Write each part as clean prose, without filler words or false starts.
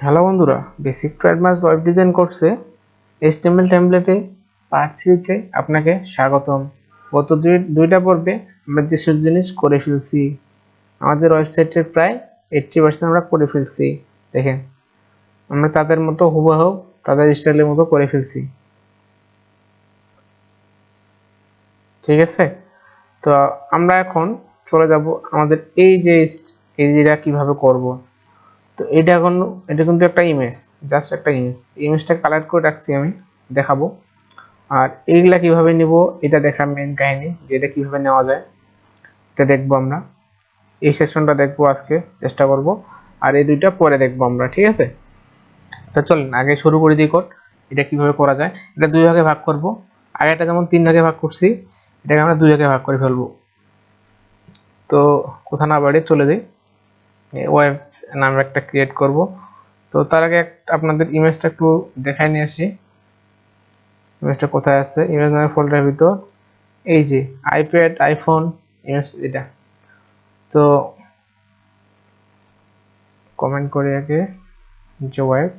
Hello বন্ধুরা, basic to advance web design কোর্সে HTML টেমপ্লেটে part 3 তে আপনাকে স্বাগতম। গত দুইটা পর্বে আমরা যেসব জিনিস করে ফেলছি, আমাদের ওয়েবসাইটের প্রায় 80% আমরা করে ফেলছি। দেখেন, আমরা তাদের মতো হুবহু তাদের স্টাইলের মতো করে ফেলছি। ঠিক আছে, তো আমরা এখন চলে যাব আমাদের এই যেটা কিভাবে করব। তো এটা কিন্তু একটা ইমেজ, জাস্ট একটা ইমেজটা কালেক্ট করে রাখছি, আমি দেখাবো। আর এইগুলা কিভাবে নিব এটা দেখার মেন কাহিনী, যে এটা কিভাবে নেওয়া যায় এটা দেখবো আমরা। এই সেশনটা দেখবো আজকে, চেষ্টা করব। আর এই দুইটা পরে দেখবো আমরা, ঠিক আছে? তো চলেন আগে শুরু করে দিই কোড। এটা কিভাবে করা যায়, এটা দুই ভাগে ভাগ করব। আগেটা যেমন 3 ভাগে ভাগ করছি, এটাকে আমরা 2 ভাগে ভাগ করে ফেলবো। তো কথা না বাড়িয়ে চলে যাই, ওয়েব নামে একটা ক্রিয়েট করব। তো তার আগে আপনাদের ইমেজটা একটু দেখাই নিয়ে আসি। ইমেজটা কোথায় আছে? ইমেজ নামে ফোল্ডারের ভিতর এই যে আইপ্যাড, আইফোন ইমেজ এটা। তো কমেন্ট করে আগে যে ওয়েব,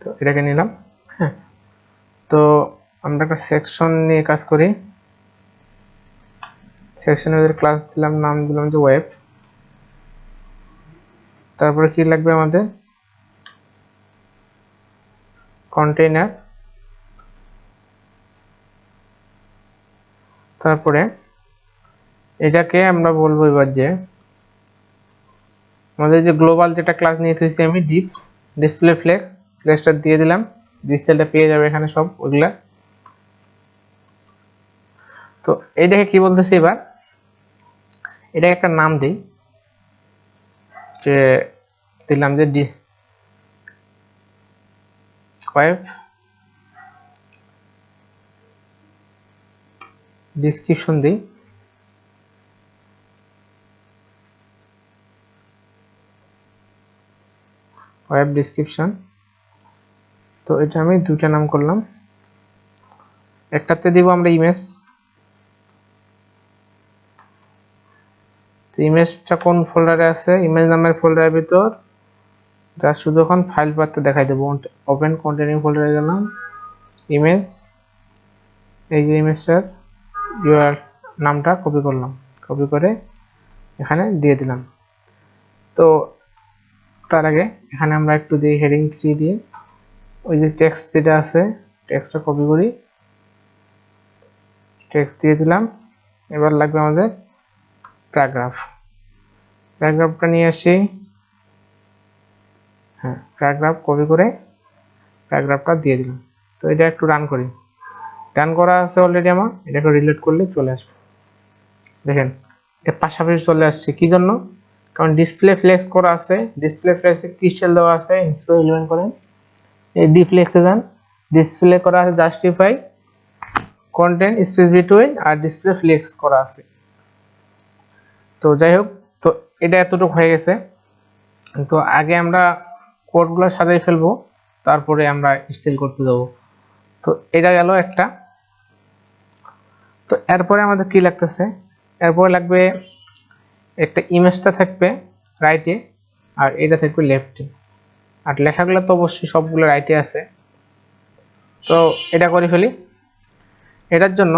তো এটাকে নিলাম। হ্যাঁ, তো আমরা একটা সেকশন নিয়ে কাজ করি। সেকশনের ক্লাস দিলাম, নাম দিলাম যে ওয়েব। তারপরে কি লাগবে আমাদের? কন্টেইনার। তারপরে এটাকে আমরা বলবো এবার যে আমাদের যে গ্লোবাল যেটা ক্লাস নিয়ে এসেছি আমি, ডিপ ডিসপ্লে ফ্লেক্সটা দিয়ে দিলাম। ডিসপ্লেটা পেয়ে যাবে এখানে সব ওইগুলা। তো এইটাকে কি বলতেছি এবার, এটাকে একটা নাম দিই, যে দিলাম যে ওয়েব ডিসক্রিপশন দিই। Web description. তো এটা আমি দুইটা নাম করলাম। একটাতে দিব আমরা ইমেজ। তো ইমেজটা কোন ফোল্ডারে আছে? ইমেজ নামের ফোল্ডারের ভিতর, যা শুধু এখন ফাইল পাথটা দেখাই দেবো। ওপেন কন্টেনিং ফোল্ডারে গেলাম, ইমেজ, এই যে ইমেজটার ইউআরএল নামটা কপি করলাম, কপি করে এখানে দিয়ে দিলাম। তো তার আগে এখানে আমরা একটু দিই হেডিং 3 দিয়ে, ওই যে টেক্সট যেটা আছে টেক্সটটা কপি করি, টেক্সট দিয়ে দিলাম। এবার লাগবে আমাদের প্যারাগ্রাফটা নিয়ে আসি। হ্যাঁ, প্যারাগ্রাফ কপি করে প্যারাগ্রাফটা দিয়ে দিলাম। তো এটা একটু রান করি। রান করা আছে অলরেডি আমার, এটাকে রিলোড করলে চলে আসবে। দেখেন, এটা পাশাপাশি চলে আসছে, কি জন্য? কারণ ডিসপ্লে ফ্লেক্স করা আছে, ডিসপ্লে ফ্লেক্সে ক্রিস্টাল দেওয়া আছে, ইনস্টল 11 করেন, এই ডিফ্লেক্সে যান, ডিসপ্লে করা আছে জাস্টিফাই কন্টেন্ট স্পেস বিটুইন, আর ডিসপ্লে ফ্লেক্স করা আছে। তো যাই হোক, তো এটা এতটুকু হয়ে গেছে। তো আগে আমরা কোডগুলো সাজাই ফেলবো, তারপরে আমরা স্টাইল করতে যাবো। তো এটা গেল একটা। তো এরপরে আমাদের কি লাগতেছে? এরপরে লাগবে একটা ইমেজটা থাকবে রাইটে, আর এটা থাকবে লেফটে। আর লেখাগুলো তো অবশ্যই সবগুলো রাইটে আছে। তো এটা করে ফেলি। এটার জন্য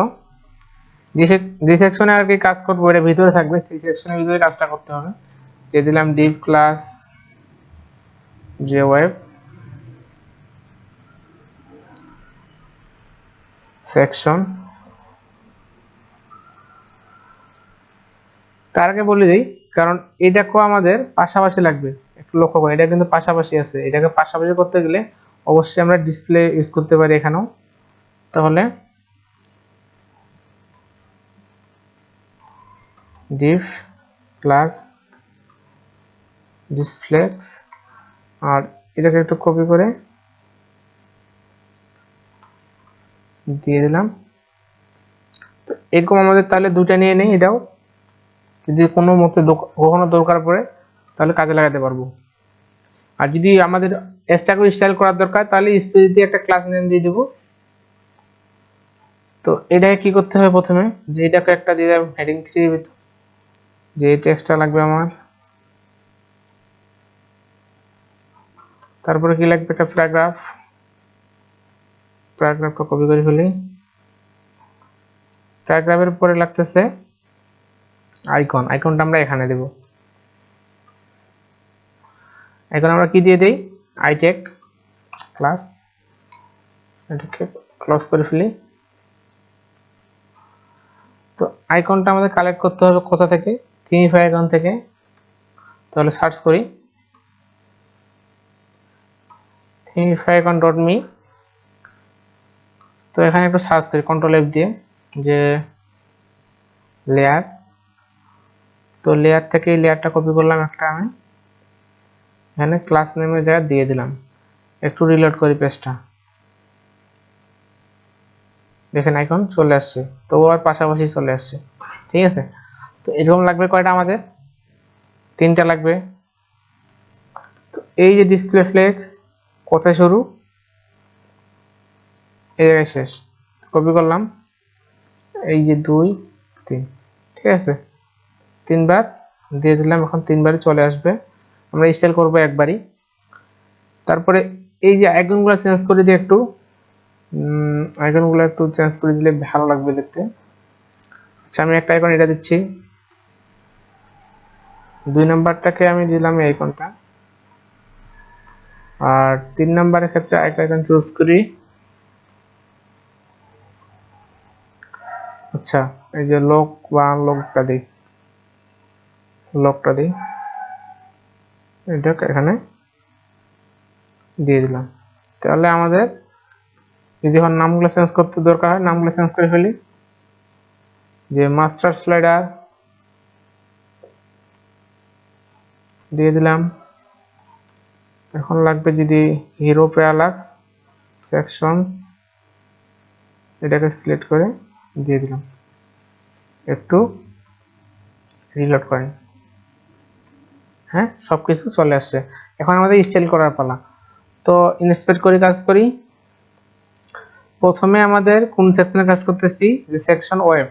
যে সেকশনে আর কি কাজ করবো, এটা ভিতরে থাকবে, সেই সেকশনের ভিতরে কাজটা করতে হবে। দিয়ে দিলাম ডিভ ক্লাস যে ওয়েব সেকশন। তার আগে বলে দিই, কারণ এটাকেও আমাদের পাশাপাশি লাগবে, একটু লক্ষ্য করুন, এটা কিন্তু পাশাপাশি আছে। এটাকে পাশাপাশি করতে গেলে অবশ্যই আমরা ডিসপ্লে ইউজ করতে পারি এখানেও। তাহলে ডিভ ক্লাস ডিসপ্লেক্স, আর এটাকে একটু কপি করে দিয়ে দিলাম। তো এরকম আমাদের তাহলে দুটা নিয়ে নেই, এটাও যদি কোনো মতে কখনো দরকার পড়ে তাহলে কাজে লাগাতে পারবো। আর যদি আমাদের এক্সট্রা করে স্টাইল করার দরকার, তাহলে স্পেস দিয়ে একটা ক্লাস নেম দিয়ে দেবো। তো এটাকে কি করতে হবে প্রথমে, যে এটাকে একটা দিয়ে দেব হেডিং 3 ভিতর, যে টেক্সটটা লাগবে আমার। তারপরে কি লাগবে, একটা প্যারাগ্রাফ, প্যারাগ্রাফটা কপি করে ফেলি। প্যারাগ্রাফের পরে লাগতেছে আইকন, আইকনটা আমরা এখানে দেব। এখন আমরা কি দিয়ে দেই, আইটেক ক্লাস, এটাকে ক্লোজ করে ফেলি। তো আইকনটা আমাদের কালেক্ট করতে হবে কোথা থেকে, থিমইফাই আইকন থেকে। তাহলে সার্চ করি থিমইফাই আইকন ডট মি। তো এখানে একটু সার্চ করি কন্ট্রোল এফ দিয়ে, যে লেয়ার। তো লেয়ার থেকে এই লেয়ারটা কপি করলাম একটা আমি, এখানে ক্লাস নেমের জায়গায় দিয়ে দিলাম। একটু রিলোড করি পেজটা, দেখেন আইকন চলে আসছে, তো আর পাশাপাশি চলে আসছে। ঠিক আছে, তো এরকম লাগবে কয়টা আমাদের, 3টা লাগবে। তো এই যে ডিসপ্লে ফ্লেক্স কোথায় শুরু, এই জায়গায় শেষ, কপি করলাম, এই যে 2 3, ঠিক আছে, 3বার দিয়ে দিলাম, এখন 3বারই চলে আসবে। আমরা স্টাইল করব একবারই। তারপরে এই যে আইকনগুলো চেঞ্জ করে দিয়ে একটু, আইকনগুলো একটু চেঞ্জ করে দিলে ভালো লাগবে দেখতে। আচ্ছা, আমি একটা আইকন এটা দিচ্ছি, 2 নাম্বারটাকে আমি দিলাম এই আইকনটা, আর 3 নাম্বারের ক্ষেত্রে আরেকটা আইকন চুজ করি। আচ্ছা, এই যে লক বা আনলকটা দিই, লকটা দিই, এটা এখানে দিয়ে দিলাম। তাহলে আমাদের যখন নামগুলো চেঞ্জ করতে দরকার হয়, নামগুলো চেঞ্জ করে ফেলি, যে মাস্টার স্লাইডার দিয়ে দিলাম। এখন লাগবে যদি হিরো প্যারালাক্স সেকশনস, এটাকে সিলেক্ট করে দিয়ে দিলাম, একটু রিলোড করেন। হ্যাঁ, সবকিছু চলে আসছে। এখন আমাদের স্টাইল করার পালা। তো ইন্সপেক্ট করে কাজ করি। প্রথমে আমাদের কোন সেকশনে কাজ করতেছি, যে সেকশন ওয়েব,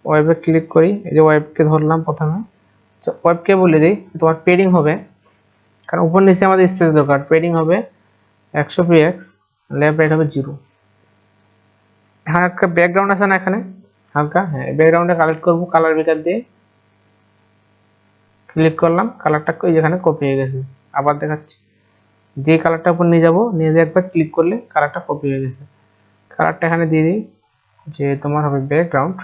ওয়েবে ক্লিক করি, এই যে ওয়েবকে ধরলাম প্রথমে। তো ওয়েবকে বলে দিই তোমার পেডিং হবে, কারণ উপর নিচে আমাদের স্পেস দরকার, পেডিং হবে 100 পিএক্স, লেফট রাইট হবে 0। এখানে একটা ব্যাকগ্রাউন্ড আছে না এখানে হালকা, হ্যাঁ ব্যাকগ্রাউন্ডে কালেক্ট করব কালার পিকার দিয়ে, ক্লিক করলাম, কালারটা যেখানে কপি হয়ে গেছে। আবার দেখাচ্ছি, যে কালারটা উপর নিয়ে যাব, নিয়ে যেয়ে একবার ক্লিক করলে কালারটা কপি হয়ে গেছে। কালারটা এখানে দিয়ে দিই, যে তোমার হবে ব্যাকগ্রাউন্ড,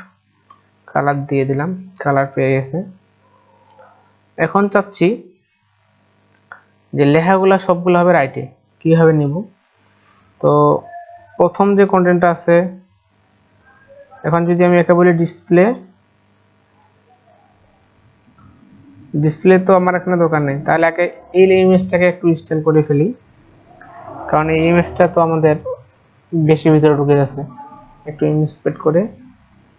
কালার দিয়ে দিলাম, কালার পেয়ে গেছে। এখন চাচ্ছি যে লেখাগুলো সবগুলো হবে রাইটে, কিভাবে নিব। তো প্রথম যে কন্টেন্টটা আছে, এখন যদি আমি একে বলি ডিসপ্লে, ডিসপ্লে তো আমার এখানে দরকার নেই, তাহলে আগে এই ইমেজটাকে একটু স্টাইল করে ফেলি, কারণ এই ইমেজটা তো আমাদের বেশি ভিতরে ঢুকে যাচ্ছে। একটু ইন্সপেক্ট করে,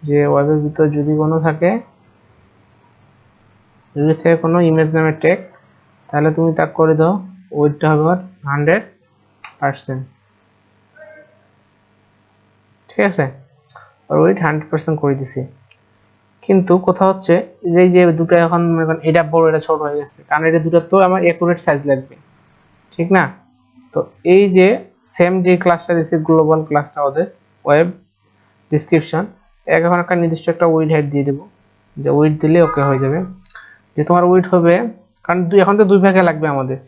যে ওয়েবের ভিতর যদি কোনো থাকে, যদি থাকে কোনো ইমেজ নামে ট্যাগ, তাহলে তুমি তা করে দাও, ওইটা হবে 100%, ঠিক আছে, আর ওইট 100% করে দিছি। কিন্তু কথা হচ্ছে এই যে দুটো এখন এটা বড় এটা ছোট হয়ে গেছে, কারণ এটা দুটো তো আমার একুরেট সাইজ লাগবে, ঠিক না। তো এই যে সেম যে ক্লাসটা দিয়েছি, গ্লোবাল ক্লাসটা ওদের ওয়েব ডিসক্রিপশন, এখন একটা নির্দিষ্ট একটা উইড হাইট দিয়ে দেবো, যে উইড দিলে ওকে হয়ে যাবে। যে তোমার উইড হবে, কারণ এখন তো 2 ভাগে লাগবে আমাদের,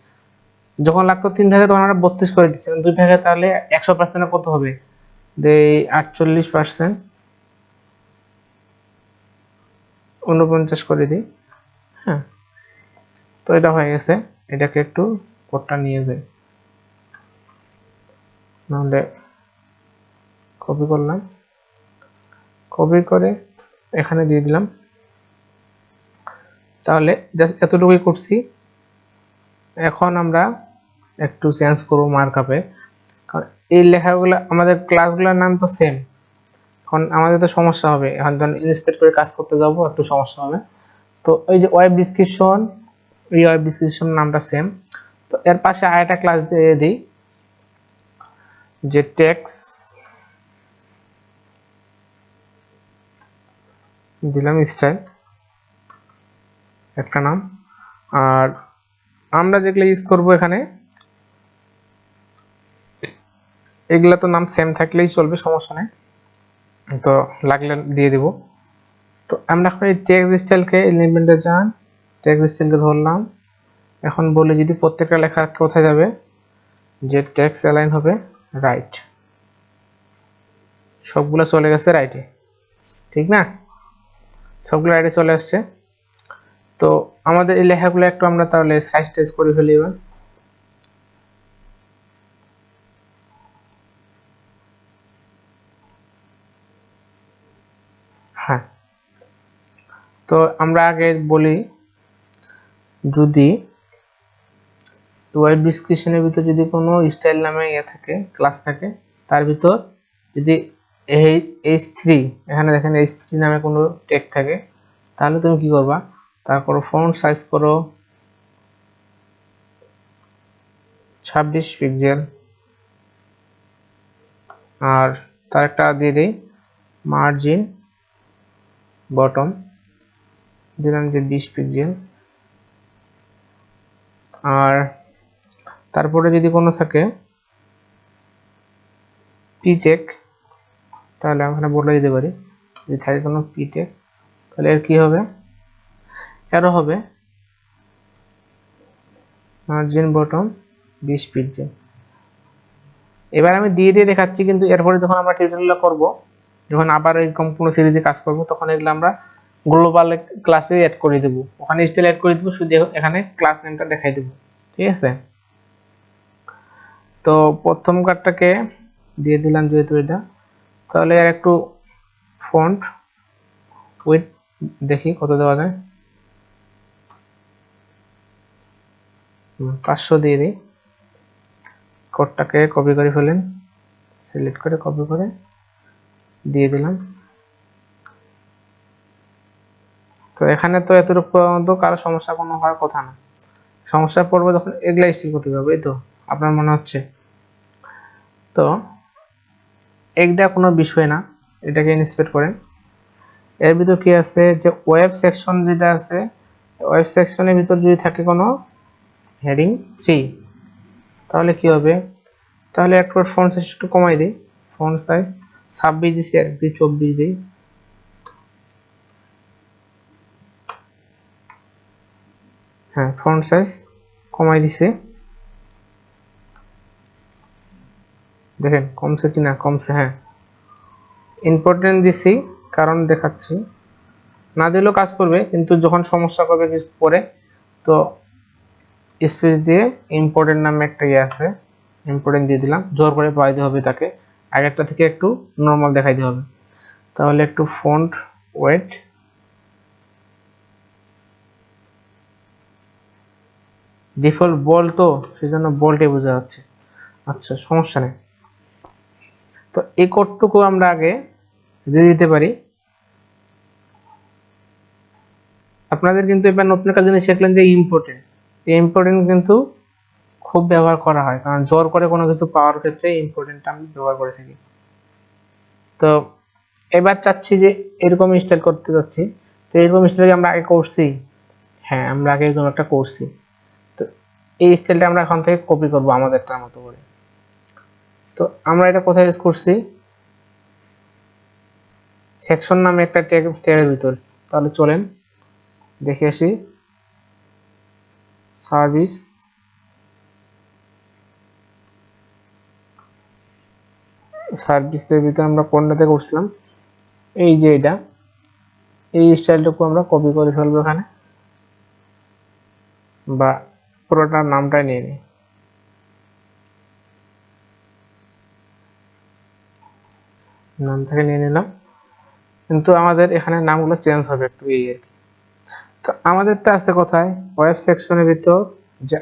যখন লাগতো 3 ভাগে তখন আমরা 32 করে দিচ্ছি, 2 ভাগে তাহলে 100% কত হবে, যে 48%, 49 করে দিই। হ্যাঁ, তো এটা হয়ে গেছে। এটাকে একটু কোডটা নিয়ে যাই, নাহলে কপি করলাম, কপি করে এখানে দিয়ে দিলাম। তাহলে জাস্ট এতটুকুই করছি। এখন আমরা একটু চেঞ্জ করবো মার্কআপে, কারণ এই লেখাগুলো আমাদের ক্লাসগুলোর নাম তো সেম, এখন আমাদের তো সমস্যা হবে, এখন যখন ইনস্পেক্ট করে কাজ করতে যাব একটু সমস্যা হবে। তো এই যে ওয়েব ডিসক্রিপশন, এই ওয়েব ডিসক্রিপশন নামটা সেম। তো এর পাশে আরেকটা ক্লাস দিয়ে দিই, যে টেক্সট দিলাম স্টাইল একটা নাম। আর আমরা যেগুলো ইউজ করব এখানে এগুলা তো নাম সেম থাকলেই চলবে, সমস্যা নেই, তো লাগলে দিয়ে দিব। তো আমরা এখন এই টেক্সট স্টাইলকে এলিমেন্টে যান, টেক্সট স্টাইলকে ধরলাম। এখন বলি যদি প্রত্যেকটা লেখা কোথায় যাবে, যে টেক্সট অ্যালাইন হবে রাইট, সবগুলো চলে গেছে রাইটে, ঠিক না? সবগুলো রাইটে চলে আসছে। তো আমাদের এই লেখাগুলো একটু আমরা তাহলে সাইজ টাইজ করে ফেলি এবার। হ্যাঁ, তো আমরা আগে বলি যদি ওয়েব ডিসক্রিপশনের ভিতর যদি কোনো স্টাইল নামে ইয়ে থাকে, ক্লাস থাকে, তার ভিতর যদি H3 এখানে দেখেন H3 নামে কোনো ট্যাগ থাকে, তাহলে তুমি কি করবা, তারপর ফন্ট সাইজ করো 26 পিক্সেল, আর তার একটা দিয়ে দেই মার্জিন বটম দিলাম যে 20 পিক্সেল। আর তারপরে যদি কোনো থাকে পিটেক, তাহলে আমরা বলে দিতে পারি যদি থাকে কোনো পিটেক, তাহলে এর কি হবে, এরও হবে মার্জিন বটম 20 পিক্সেল। এবার আমি দিয়ে দিয়ে দেখাচ্ছি, কিন্তু এরপরে যখন আমরা টিউটোরিয়াল করব, যখন আবার এরকম কোনো সিরিজে কাজ করব, তখন এগুলো আমরা গ্লোবাল ক্লাসে অ্যাড করে দেব, ওখানে স্টাইল অ্যাড করে দেব, শুধু এখানে ক্লাস নেমটা দেখাই দেব, ঠিক আছে? তো প্রথম কার্ডটাকে দিয়ে দিলাম যেহেতু এটা, তাহলে আর একটু ফন্ট উইথ দেখি কত দেওয়া যায়, 500 দিয়ে দিই। কোডটাকে কপি করে ফেলেন, সিলেক্ট করে কপি করে দিয়ে দিলাম। তো এখানে তো এতটুকু পর্যন্ত কারো সমস্যা কোনো হওয়ার কথা না, সমস্যা পড়বে যখন এগুলা স্টিল করতে যাবে, এই তো আপনার মনে হচ্ছে। তো এইটা কোনো বিষয় না, এটাকে ইন্সপেক্ট করেন। এর ভিতর কি আছে, যে ওয়েব সেকশন যেটা আছে, ওয়েব সেকশনের ভিতর যদি থাকে কোনো হেডিং 3, তাহলে কি হবে, তাহলে একটু ফন্ট সাইজ একটু কমাই দিই, ফন্ট সাইজ 26 দিছি আর 24 দিই। হ্যাঁ, ফন্ট সাইজ কমাই দিছে, দেখেন কমছে কিনা, কমছে, হ্যাঁ। ইম্পর্টেন্ট দিছি কারণ দেখাচ্ছি, না দিলেও কাজ করবে, কিন্তু যখন সমস্যা করবে কিছু পরে, তো স্পেস দিয়ে ইম্পর্টেন্ট নামে একটা ইয়ে আছে, ইম্পর্টেন্ট দিয়ে দিলাম, জোর করে পাইতে হবে তাকে, আগেরটা থেকে একটু নর্মাল দেখাইতে হবে। তাহলে একটু ফন্ট ওয়েট ডিফল্ট বোল্ড, তো সেজন্য বোল্ডে বোঝা যাচ্ছে, আচ্ছা সমস্যা নেই। তো এই কোডটুকু আমরা আগে দিয়ে দিতে পারি। আপনাদের কিন্তু এবার নতুন একটা জিনিস শিখলেন যে ইম্পর্টেন্ট, এই ইম্পর্টেন্ট কিন্তু খুব ব্যবহার করা হয়, কারণ জোর করে কোনো কিছু পাওয়ার ক্ষেত্রে ইম্পর্টেন্টটা আমি ব্যবহার করে থাকি। তো এবার চাচ্ছি যে এরকম স্টাইল করতে যাচ্ছি, তো এরকম স্টাইল আমরা আগে করছি, হ্যাঁ আমরা আগে এরকম একটা করছি। তো এই স্টাইলটা আমরা এখন থেকে কপি করব আমাদেরটার মতো করে। তো আমরা এটা কোথায় ইউজ করছি, সেকশন নামে একটা ট্যাগের ভিতর। তাহলে চলেন দেখে আসি, সার্ভিস, সার্ভিসের ভিতরে আমরা কোনটাতে করছিলাম, এই যে এটা, এই স্টাইলটুকু আমরা কপি করে ফেলবো এখানে, বা পুরোটার নামটাই নিয়ে নিই, নামটাকে নিয়ে নিলাম, কিন্তু আমাদের এখানে নামগুলো চেঞ্জ হবে একটু, এই আর কি। তো আমাদেরটা আছে কোথায়, ওয়েব সেকশনের ভিতর, যে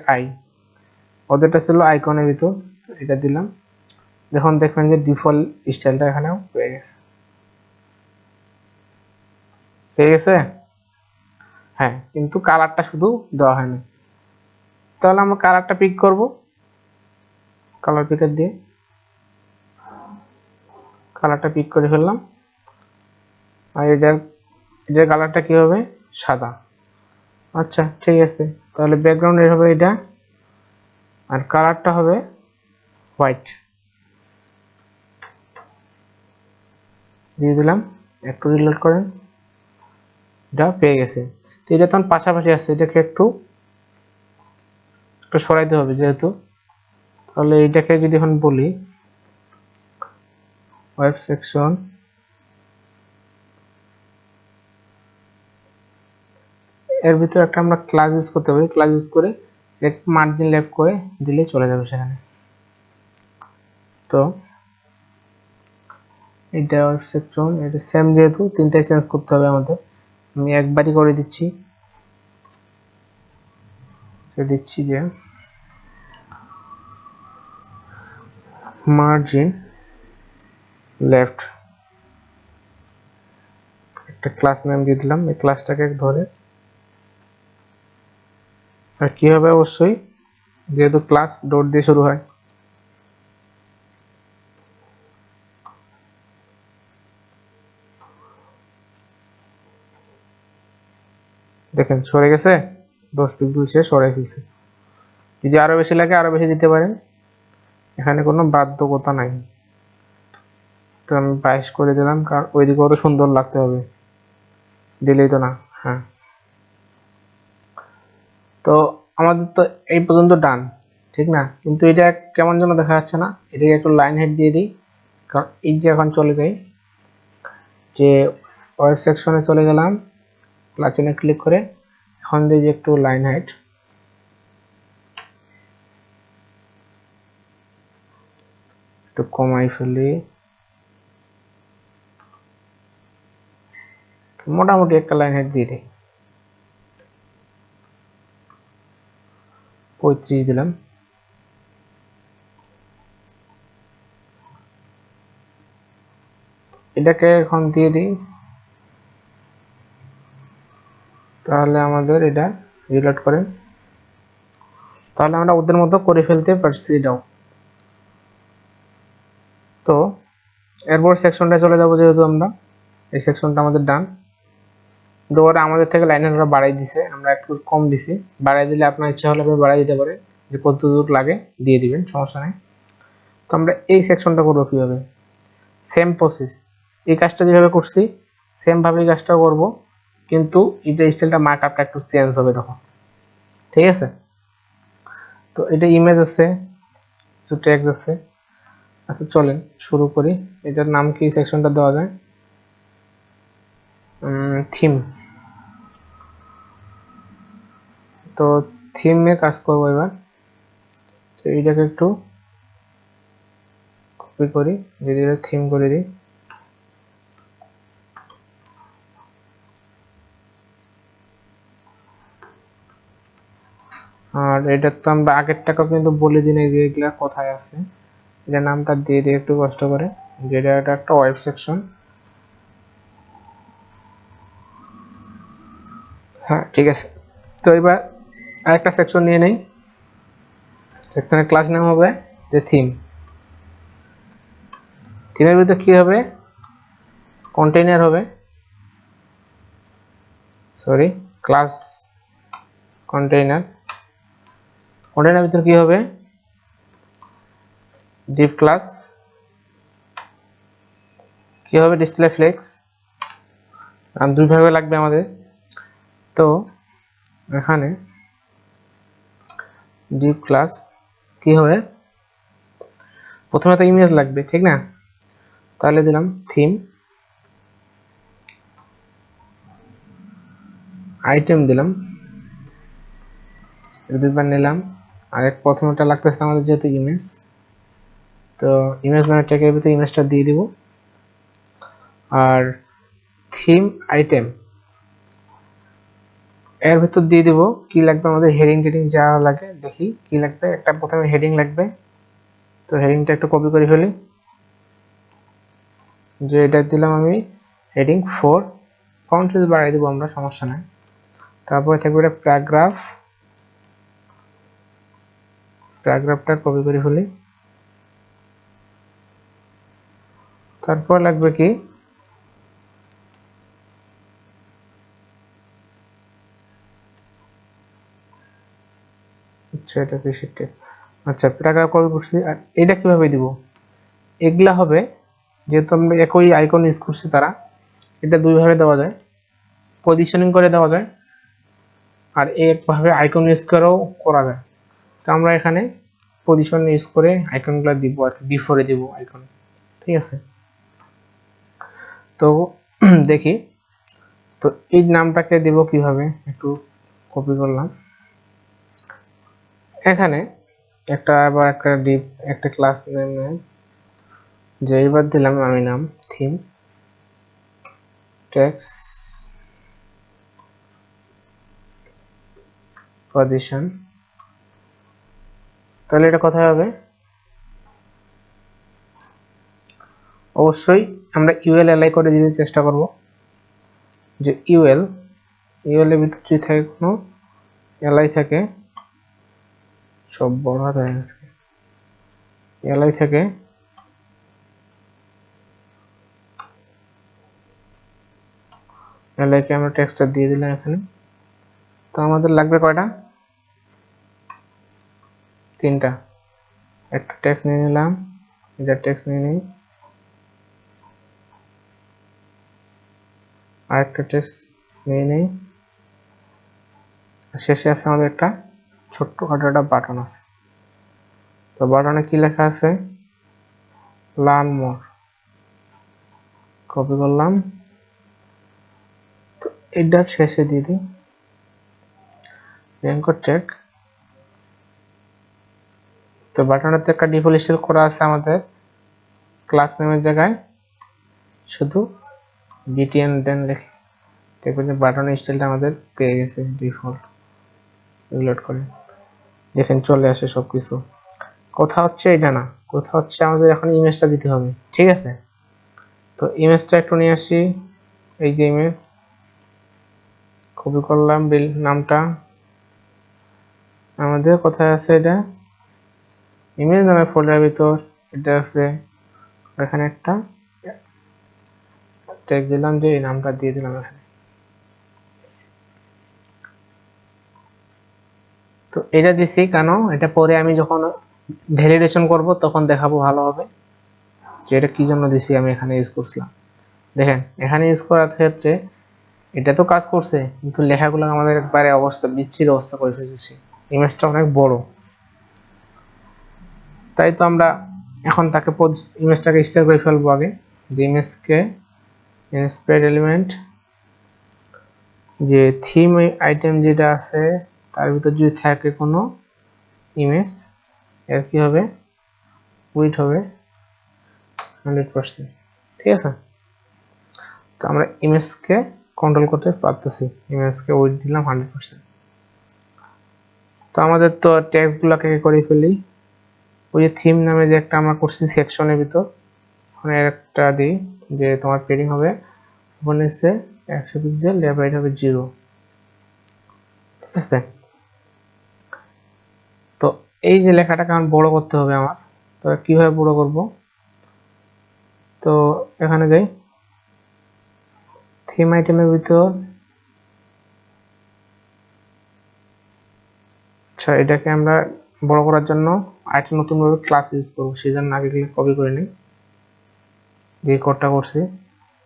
ওদেরটা ছিল আইকনের ভিতর, এটা দিলাম। যখন দেখবেন যে ডিফল্ট স্টাইলটা এখানেও হয়ে গেছে, পেয়ে গেছে, হ্যাঁ, কিন্তু কালারটা শুধু দেওয়া হয়নি। তাহলে আমরা কালারটা পিক করব, কালার পিকার দিয়ে কালারটা পিক করে ফেললাম। আর এটার এটার কালারটা কি হবে, সাদা। আচ্ছা ঠিক আছে, তাহলে ব্যাকগ্রাউন্ড হবে এটা, আর কালারটা হবে হোয়াইট, দিয়ে দিলাম। একটু রিলোড করেন, এটা পেয়ে গেছে। তো এটা তখন পাশাপাশি আছে, এটাকে একটু একটু সরাইতে হবে যেহেতু। তাহলে এটাকে যদি এখন বলি ওয়েব সেকশন, এর ভিতরে একটা আমরা ক্লাস ইউজ করতে পারি, ক্লাস ইউজ করে একটু মার্জিন লেফট করে দিলে চলে যাবে সেখানে। তো এটা ওয়েব সেকশন, এটা সেম যেহেতু তিনটাই চেঞ্জ করতে হবে আমাদের, আমি একবারই করে দিচ্ছি। দিচ্ছি যে মার্জিন লেফট, একটা ক্লাস নেম দিয়ে দিলাম, এই ক্লাসটাকে ধরে। আর কি হবে, অবশ্যই যেহেতু ক্লাস ডট দিয়ে শুরু হয়, দেখেন সরে গেছে, 10 পিক্সেল সে সরাই ফেলছে। যদি আরো বেশি লাগে আরো বেশি দিতে পারেন, এখানে কোনো বাধ্যকতা নাই। তো আমি 22 করে দিলাম, কারণ ওইদিকে অত সুন্দর লাগতে হবে, দিলেই তো না। হ্যাঁ, তো আমাদের তো এই পর্যন্ত ডান, ঠিক না? কিন্তু এটা কেমন যেন দেখা যাচ্ছে না, এটাকে একটু লাইন হেড দিয়ে দিই। কারণ এই যে এখন চলে যাই, যে ওয়েব সেকশনে চলে গেলাম, প্লাস চিহ্নে ক্লিক করে এখন দিয়ে যে একটু লাইন হাইট, একটু কমাই ফেলি, মোটামুটি একটা লাইন হাইট দিয়ে দিই, 35 দিলাম। এটাকে এখন দিয়ে দিই, তাহলে আমাদের এটা রিলোড করেন, তাহলে আমরা ওদের মতো করে ফেলতে পারছি এটাও। তো এরপর সেকশনটা চলে যাবো, যেহেতু আমরা এই সেকশনটা আমাদের ডান। ওরা আমাদের থেকে লাইনাররা বাড়াই দিছে, আমরা একটু কম দিছি। বাড়াই দিলে আপনার ইচ্ছা হলে আপনি বাড়াই দিতে পারে, যে কতটুক লাগে দিয়ে দিবেন, সমস্যা নেই। তো আমরা এই সেকশনটা করবো কিভাবে, সেম প্রসেস, এই কাজটা যেভাবে করছি সেম ভাবে এই কাজটাও করবো, কিন্তু এটা স্টাইলটা মার্কআপটা একটু চেঞ্জ হবে তখন, ঠিক আছে? তো এটা ইমেজ আছে, কিছু ট্যাগস আছে। আচ্ছা চলেন শুরু করি। এটার নাম কি সেকশনটা দেওয়া যায়, থিম। তো থিমে কাজ করবো এবার। তো এইটাকে একটু কপি করি, যদি থিম করে দিই। আর এটা তো আমরা আগের টাকা কিন্তু বলে দিই না যে এগুলা কোথায় আছে, এটা নামটা দিয়ে দিই একটু কষ্ট করে, যেটা এটা একটা ওয়েব সেকশন। হ্যাঁ ঠিক আছে। তো এবার আরেকটা সেকশন নিয়ে নেই, সেকশনের ক্লাস নাম হবে যে থিম। থিমের ভিতরে কি হবে, কন্টেইনার হবে, সরি ক্লাস কন্টেইনার। কন্টেইনার ভিতরে কি হবে, ডিভ ক্লাস, কি হবে ডিসপ্লে ফ্লেক্স, আর দুই ভাবে লাগবে আমাদের। তো এখানে ডিভ ক্লাস কি হবে, প্রথমে তো ইমেজ লাগবে, ঠিক না? তাহলে দিলাম থিম, আইটেম দিলাম, দুইবার নিলাম। আর এক প্রথমটা লাগতেছে আমাদের যেহেতু ইমেজ, তো ইমেজ মানে ট্যাগের ভিতরে ইমেজটা দিয়ে দিব। আর থিম আইটেম এর ভিতর দিয়ে দিব কি লাগবে আমাদের, হেডিং টেডিং যা লাগে দেখি কি লাগবে। একটা প্রথমে হেডিং লাগবে, তো হেডিংটা একটু কপি করে ফেলি, যে এটা দিলাম আমি হেডিং 4, ফন্ট সাইজ বাড়াই দেবো আমরা, সমস্যা নাই। তারপরে থাকবে এটা প্যারাগ্রাফ, প্যারাগ্রাফটা কপি করে ফেলি। তারপর লাগবে কি আচ্ছা এটা কি শিটে, আচ্ছা প্যারাগ্রাফ কপি করছি। আর এটা কিভাবে দিব, এগুলা হবে যেহেতু আমরা একই আইকন ইউজ করছি তারা, এটা দুইভাবে দেওয়া যায়, পজিশনিং করে দেওয়া যায় আর একভাবে আইকন ইউজ করেও করা যায়। তো আমরা এখানে পজিশন ইউজ করে আইকনগুলো দিব আর বিফোরে দিব আইকন, ঠিক আছে। তো দেখি, তো এই নামটাকে দেব কিভাবে, একটু কপি করলাম, এখানে আবার একটা ক্লাস নেম যে এবার দিলাম আমি নাম থিম টেক্সট পজিশন। তাহলে এটা কোথায় হবে, অবশ্যই আমরা ইউএল এলাই করে দিতে চেষ্টা করব, যে ইউএল এর ভিতরে যদি থাকে কোনো এলাই থাকে, সব বড় হাত হয়ে গেছে, এলাই থাকে এলাইকে আমরা টেক্সটটা দিয়ে দিলাম এখানে। তো আমাদের লাগবে কয়টা, তিনটা, একটা টেক্সট নিয়ে নিলাম, এটা টেক্সট নিয়ে নিই, আরেকটা টেক্সট নিয়ে নিই, শেষে আছে আমাদের একটা ছোট্টখাটো একটা বাটন আছে। তো বাটনে কি লেখা আছে, লার্ন মোর, কপি করলাম, তো এটা শেষে দিয়ে দিই অ্যাঙ্কর ট্যাগ। তো বাটনের তো একটা ডিফল্ট স্টাইল করা আছে আমাদের ক্লাস নেমের জায়গায়, শুধু বিটিএন দেন লিখে দেখবেন যে বাটনের স্টাইলটা আমাদের পেয়ে গেছে ডিফল্ট। রিলোড করে দেখেন চলে আসে সবকিছু। কথা হচ্ছে এটা না, কথা হচ্ছে আমাদের এখন ইমেজটা দিতে হবে, ঠিক আছে। তো ইমেজটা একটু নিয়ে আসি, এই যে ইমেজ কপি করলাম, বিল নামটা আমাদের কোথায় আছে, এটা ইমেজ নামের ফোল্ডারের ভিতর এটা আছে, এখানে একটা ট্যাগ দিলাম, যে এই নামটা দিয়ে দিলাম এখানে। তো এটা দিছি কেন, এটা পরে আমি যখন ভ্যালিডেশন করব তখন দেখাবো ভালো হবে যে এটা কি জন্য দিছি আমি এখানে ইউজ করছিলাম। দেখেন এখানে ইউজ করার ক্ষেত্রে এটা তো কাজ করছে, কিন্তু লেখাগুলো আমাদের একবারে অবস্থা বিচ্ছিরি অবস্থা করে ফেলেছি, ইমেজটা অনেক বড়। তাই তো আমরা এখন তাকে ইমেজটাকে স্টাইল করে ফেলবো আগে, যে ইমেজকে ইন্সপায়ার এলিমেন্ট, যে থিম আইটেম যেটা আছে তার ভিতর যদি থাকে কোনো ইমেজ, এর কি হবে, উইডথ হবে 100%, ঠিক আছে। তো আমরা ইমেজকে কন্ট্রোল করতে পারতেছি, ইমেজকে উইডথ দিলাম 100%। তো আমাদের তো টেক্সট গুলাকে করে ফেলি, ওই যে থিম নামে যে একটা আমরা করছি সেকশনের ভিতর, ওখানে একটা দিই যে তোমার পেডিং হবে ওখানে এসে 100 পিক্সেল, লেফট রাইট হবে 0, ঠিক আছে। তো এই যে লেখাটাকে আমার বড় করতে হবে আমার, তো কিভাবে বড় করব, তো এখানে যাই থিম আইটেমের ভিতর, আচ্ছা এটাকে আমরা বড় করার জন্য আরেকটা নতুন ভাবে ক্লাস ইউজ করবো, সেই জন্য আগে কপি করে নিই, যে কোডটা করছি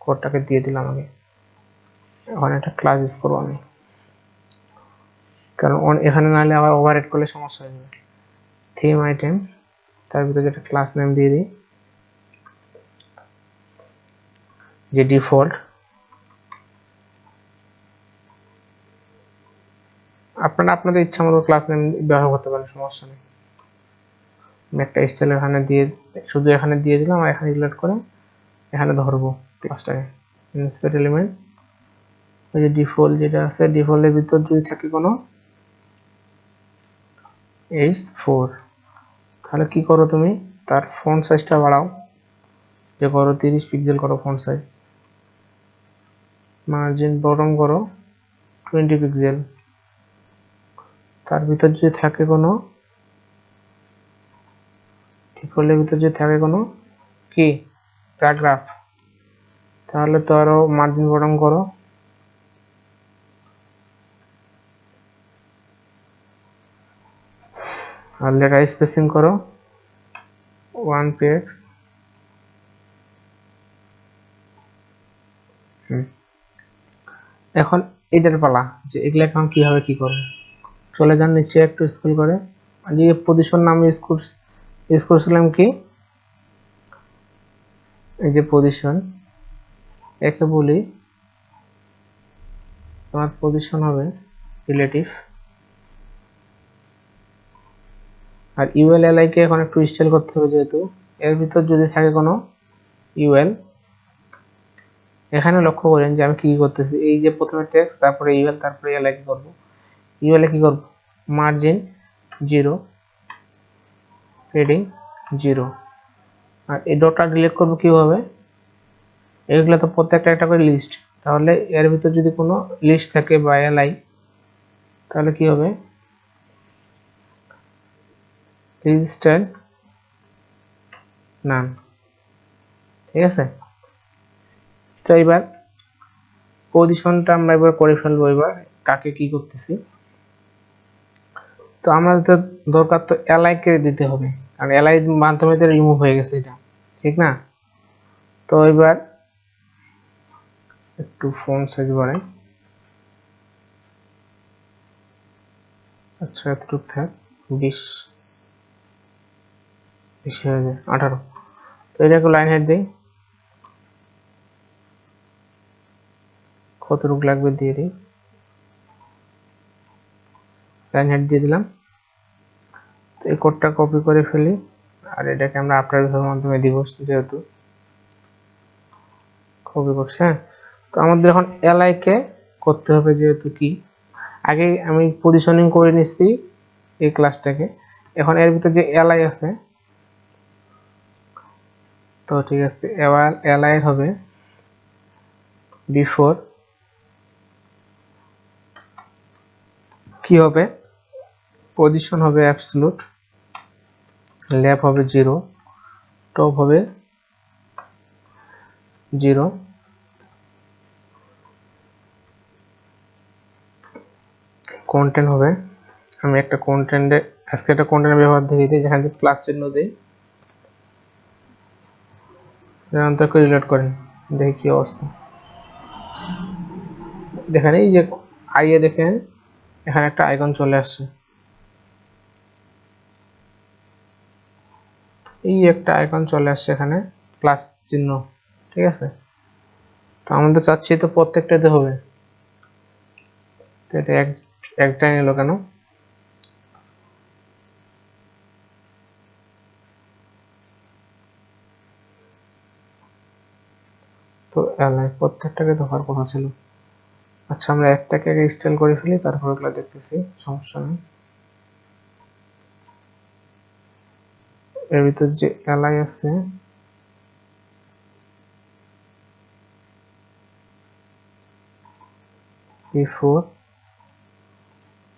কোডটাকে দিয়ে দিলাম আগে, এখন একটা ক্লাস ইউজ করবো আমি, কারণ এখানে নাহলে আবার ওভাররাইট করলে সমস্যা হয়ে যাবে। থিম আইটেম তার ভিতরে একটা ক্লাস নেম দিয়ে দিই, যে ডিফল্ট, আপনারা আপনাদের ইচ্ছা মতো ক্লাস নেম ব্যবহার করতে পারেন, সমস্যা নেই। আমি একটা স্টাইল এখানে দিয়ে শুধু এখানে দিয়ে দিলাম, আর এখানে রিলোড করে এখানে ধরবো ক্লাসটাকে ইন্সপায়ার এলিমেন্ট, ওই যে ডিফল্ট যেটা আছে ডিফল্টের ভিতর যদি থাকে কোনো H4, তাহলে কি করো তুমি, তার ফন্ট সাইজটা বাড়াও, যে করো 30 পিক্সেল করো ফন্ট সাইজ, মার্জিন বটম করো 20 পিক্সেল, তার ভিতর যদি থাকে কোনো ডিফল্টের ভিতর যদি থাকে কোনো কি প্যারাগ্রাফ, তাহলে তো আরো মার্জিন বটম করো 20 আর লেটার স্পেসিং করো 1px। এখন এটার পালা যে এগুলা এখন কিভাবে কি করবে। চলে যান নিচে একটু স্ক্রল করে, যে পজিশন নাম ইউজ করছিলাম কি, এই যে পজিশন, একে বলি তোমার পজিশন হবে রিলেটিভ। আর ইউএল এলআই কে এখন একটু স্টাইল করতে হবে, যেহেতু এর ভিতর যদি থাকে কোনো ইউএল, এখানে লক্ষ্য করেন যে আমি কি করতেছি, এই যে প্রথমে টেক্সট, তারপরে ইউএল, তারপরে এলআই কি করব, ইউএল এ কি করব, মার্জিন 0, হেডিং 0। আর এই ডটটা ডিলিট করব কিভাবে, এগুলো তো প্রত্যেকটা একটা করে লিস্ট, তাহলে এর ভিতর যদি কোনো লিস্ট থাকে বা এলআই, তাহলে কি হবে, রেজিস্টার নাম। ঠিক আছে, তো এবার পজিশনটা আমরা এবার করে ফেলবো। এবার কাকে কি করতেছি, তো আমাদের দরকার তো এলআই কে দিতে হবে, কারণ এলআই মাধ্যমে তো রিমুভ হয়ে গেছে এটা, ঠিক না। তো এবার একটু ফন্ট সাইজ বাড়াই, আচ্ছা এতটুকু থাক, 20 বেশি হয়ে যায়, 18। তো এটাকে লাইন হেড দিই, কতটুকু লাগবে দিয়ে দিই, লাইন হেড দিয়ে দিলাম। তো এই কোডটা কপি করে ফেলি, আর এটাকে আমরা আফটার ইফেক্টের মাধ্যমে দিব, যেহেতু কপি করছি। হ্যাঁ, তো আমাদের এখন এলআই কে করতে হবে, যেহেতু কি আগে আমি পজিশনিং করে নিচ্ছি এই ক্লাসটাকে, এখন এর ভিতর যে এলআই আছে, তো ঠিক আছে, এবার এলআই হবে বিফোর, কি হবে, পজিশন হবে অ্যাবসলিউট, লেফট হবে 0, টপ হবে 0, কন্টেন্ট হবে, আমি একটা কন্টেন্টে আজকে একটা কন্টেন্ট ব্যবহার দেখিয়ে দিই, যেখানে প্লাস চিহ্ন দিই, করে রিলোড করেন, দেখি কি অবস্থা। দেখেন এই যে আইয়ে দেখেন এখানে একটা আইকন চলে আসছে, এই একটা আইকন চলে আসছে এখানে প্লাস চিহ্ন। ঠিক আছে, তো আমাদের চাচ্ছি তো প্রত্যেকটাতে হবে, তো এটা একটা নিল কেন, তো এলাই প্রত্যেকটাকে তো হওয়ার কথা ছিল। আচ্ছা আমরা একটাকে আগে স্টাইল করে ফেলি, তারপর ওগুলো দেখতেছি, সমস্যা নেই। এর ভিতর যে এলাই আছে, বিফোর,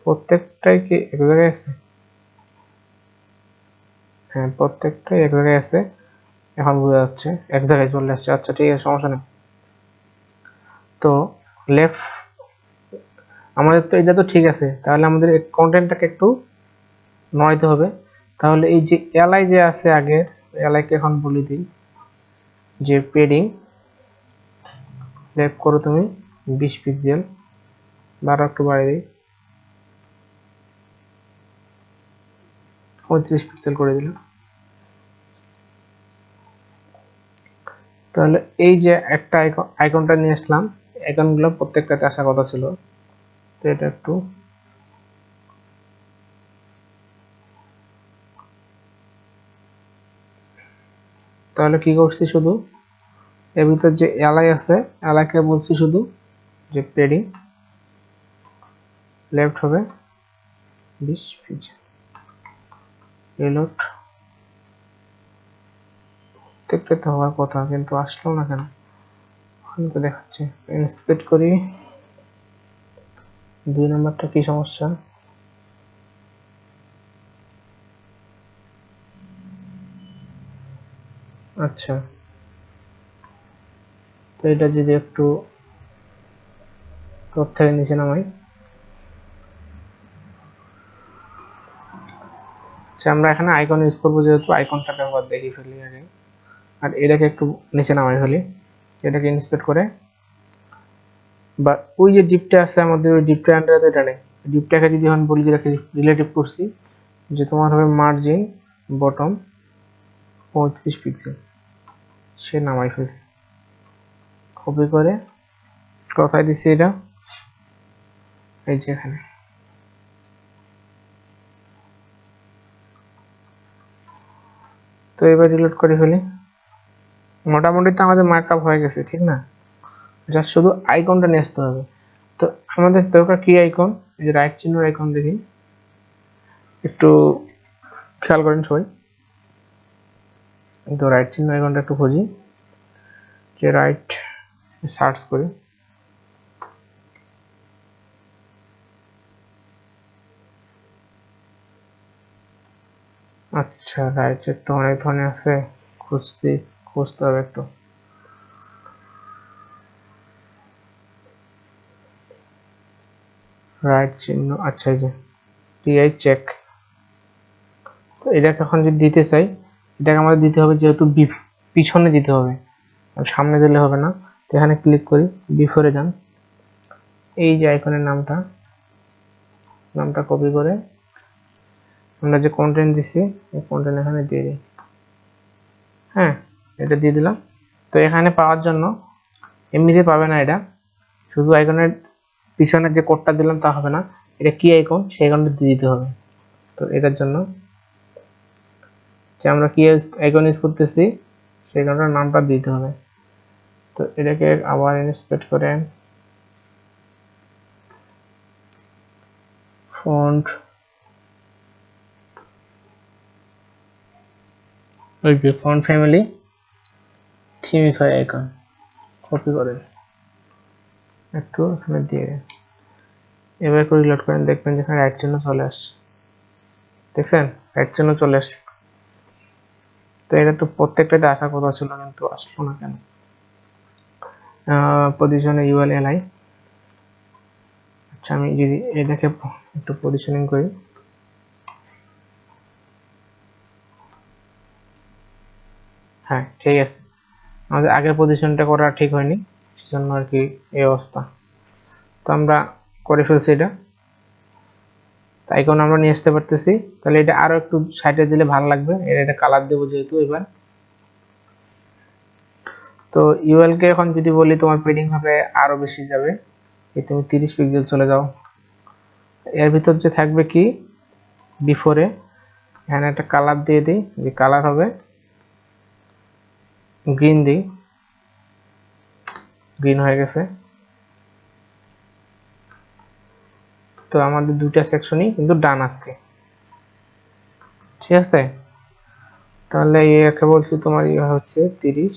প্রত্যেকটাই কি এক জায়গায় আছে, হ্যাঁ প্রত্যেকটাই এক জায়গায় আছে, এখন বোঝা যাচ্ছে এক জায়গায় চলে আসছে। আচ্ছা ঠিক আছে, সমস্যা নেই। তো লেফট, আমাদের তো এটা তো ঠিক আছে, তাহলে আমাদের কন্টেন্টটাকে একটু নড়াইতে হবে। তাহলে এই যে এলআই যে আছে আগের, এলআই কে এখন বলে দিই যে পেডিং লেফট করো তুমি 20 পিক্সেল, বারো একটু বাড়িয়ে দিই, 35 পিক্সেল করে দিলাম। তাহলে এই যে একটা আইকনটা নিয়ে আসলাম, আইকনগুলো প্রত্যেকটাতে আসার কথা ছিল, তো এটা একটু তাহলে কি করছি, শুধু এর ভিতর যে এলআই আছে, এলআইকে বলছি শুধু যে পেডিং লেফট হবে 20 পিক্সেল, রিলোড, প্রত্যেকটাতে হওয়ার কথা কিন্তু আসলো না কেন, আমি তো দেখাচ্ছি। ইন্সপেক্ট করি, 2 নাম্বারটা কি সমস্যা, আচ্ছা তো এটা যদি একটু টপ থেকে নিচে নামাই, আচ্ছা আচ্ছা আমরা এখানে আইকন ইউজ করবো, যেহেতু আইকনটাকে একবার দেখি ফেলি আগে, আর এটাকে একটু নিচে নামাই ফেলি, এটাকে ইন্সপেক্ট করে, বা ওই যে ডিপটা আছে আমাদের, ওই ডিপটা আন্ডারে তো এটা নেই, ডিপটাকে যদি এখন বলি যে রিলেটিভ করছি, যে তোমার হবে মার্জিন বটম 35 পিক্সেল, সে নামাই ফেলছে, কপি করে কোথায় দিচ্ছি এটা, এই যে এখানে। তো এবার রিলোড করে ফেলি, মোটামুটি তো আমাদের মার্কআপ হয়ে গেছে, ঠিক না? জাস্ট শুধু আইকনটা নিয়ে আসতে হবে। তো আমাদের দরকার কি আইকন, এই যে রাইট চিহ্নের আইকন, দেখি একটু খেয়াল করেন সবাই। তো রাইট চিহ্ন আইকনটা একটু খুঁজি, যে রাইট সার্চ করি, আচ্ছা রাইটের তো অনেক ধরনের আছে, খুঁজতে হবে একটু। রাইট চিহ্ন, আচ্ছা এই যে টিআই চেক। তো এটাকে এখন যদি দিতে চাই, এটাকে আমাদের দিতে হবে যেহেতু পিছনে দিতে হবে, সামনে দিলে হবে না। তো এখানে ক্লিক করি, বিফোরে যান, এই যে আইকনের নামটা কপি করে আমরা যে কন্টেন্ট দিছি এই কন্টেন্ট এখানে দিয়ে দিই। হ্যাঁ, এটা দিয়ে দিলাম। তো এখানে পাওয়ার জন্য এমনিতে পাবে না, এটা শুধু আইকনের পিছনের যে কোডটা দিলাম তা হবে না, এটা কি আইকন সেই আইকনটা দিয়ে দিতে হবে। তো এটার জন্য যে আমরা কি আইকন ইউজ করতেছি সেই আইকনটার নামটা দিতে হবে। তো এটাকে আবার ইন্সপেক্ট করে ফন্ট, ওই যে ফন্ট ফ্যামিলি থিমিফাই আইকন কপি করে একটু এখানে দিয়ে দেন। এবার করে রিলোড করেন, দেখবেন যেখানে রাইট চিহ্ন চলে আসছে, দেখছেন রাইট চিহ্ন চলে আসছে। তো এটা তো প্রত্যেকটাতে আসার কথা ছিল, কিন্তু আসলো না কেন? পজিশনে ইউএল এলআই, আচ্ছা আমি যদি এটাকে একটু পজিশনিং করি, হ্যাঁ ঠিক আছে, আমাদের আগের পজিশনটা করা ঠিক হয়নি, সেজন্য আর কি এই অবস্থা। তো আমরা করে ফেলছি এটা, তাই কারণ আমরা নিয়ে আসতে পারতেছি। তাহলে এটা আরো একটু সাইডে দিলে ভালো লাগবে, এর এটা কালার দেবো যেহেতু এবার। তো ইউএল কে এখন যদি বলি তোমার পেডিং হবে আরো বেশি যাবে, এই তুমি 30 পিক্সেল চলে যাও। এর ভিতর যে থাকবে কি বিফোরে, এখানে একটা কালার দিয়ে দিই, যে কালার হবে গ্রিন দিই, গ্রিন হয়ে গেছে। তো আমাদের দুইটা সেকশনই কিন্তু ডান আজকে, ঠিক আছে? তাহলে একে বলছি তোমার ইয়ে হচ্ছে 30,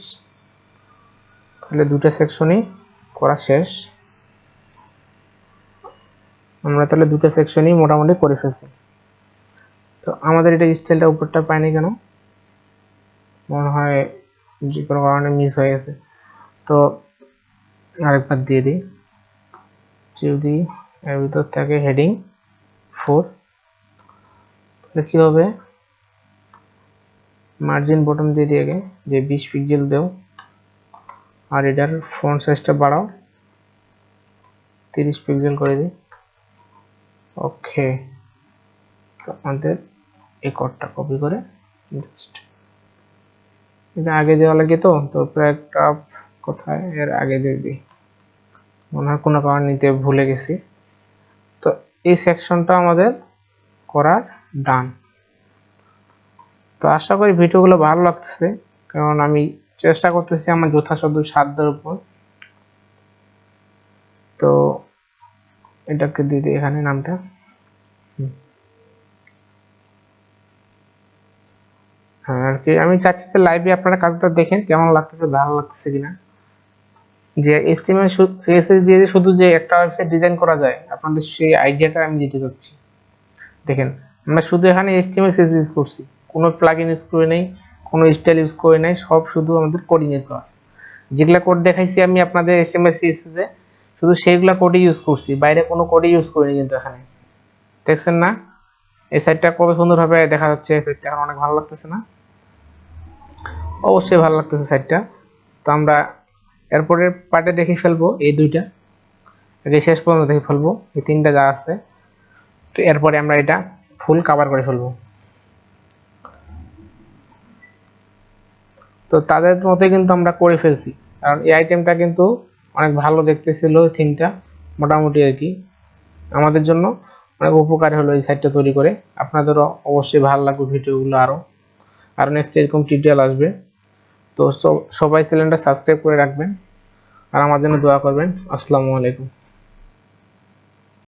তাহলে দুটা সেকশনই করা শেষ। আমরা তাহলে দুটো সেকশনই মোটামুটি করে ফেলছি। তো আমাদের এটা স্টাইলটা উপরটা পাইনি কেন, মনে হয় যে কোনো কারণে মিস হয়ে গেছে। তো আরেকবার দিয়ে দিই, যদি এর ভিতর থাকে হেডিং 4, তাহলে কি হবে, মার্জিন বটম দিয়ে দিয়ে আগে যে 20 পিক্সেল দেও, আর এটার ফন্ট সাইজটা বাড়াও 30 পিক্সেল করে দিই। ওকে, তো আমাদের এই কোডটা কপি করে জাস্ট এটা আগে দেওয়া লাগে, তো প্যারাগ্রাফ কোথায়, এর আগে দিয়ে দিই, মনে হয় কোনো কারণ নিতে ভুলে গেছি। তো এই সেকশনটা আমাদের করার ডান। তো আশা করি ভিডিওগুলো ভালো লাগতেছে, কারণ আমি চেষ্টা করতেছি আমার যথাসাধ্য সাধ্যের উপর। তো এটাকে দিয়ে দিই এখানে নামটা, হ্যাঁ আর কি আমি চাচ্ছি যে লাইভে আপনারা কাজটা দেখেন কেমন লাগতেছে, ভালো লাগতেছে কিনা। যে HTML CSS দিয়ে শুধু যে একটা ওয়েবসাইট ডিজাইন করা যায়, আপনাদের সেই আইডিয়াটা আমি দিতে চাচ্ছি। দেখেন আমরা শুধু এখানে HTML CSS ইউজ করছি, কোনো প্লাগইন ইউজ করে নাই, কোনো স্টাইল ইউজ করে নাই, সব শুধু আমাদের কোডিং এর কাজ। যেগুলা কোড দেখাইছি আমি আপনাদের HTML CSS এ, শুধু সেইগুলা কোডই ইউজ করছি, বাইরে কোনো কোডই ইউজ করিনি কিন্তু এখানে, দেখছেন না? এই সাইডটা কত সুন্দরভাবে দেখা যাচ্ছে, এই সাইডটা অনেক ভালো লাগতেছে না? অবশ্যই ভালো লাগতেছে সাইডটা। তো আমরা এরপরের পার্টে দেখে ফেলবো এই দুইটা, এই শেষ পর্যন্ত দেখে ফেলবো এই তিনটা যা আছে। তো এরপরে আমরা এটা ফুল কভার করে ফেলবো। তো তাদের মতোই কিন্তু আমরা করে ফেলছি, কারণ এই আইটেমটা কিন্তু অনেক ভালো দেখতেছিল, থিমটা মোটামুটি আর কি আমাদের জন্য অনেক উপকার হলো এই সাইটটা তৈরি করে। আপনাদেরও অবশ্যই ভালো লাগবে ভিডিওগুলো, আরও নেক্সট এরকম টিউটোরিয়াল আসবে। তো সবাই চ্যানেলটা সাবস্ক্রাইব করে রাখবেন আর আমার জন্য দোয়া করবেন। আসসালামু আলাইকুম।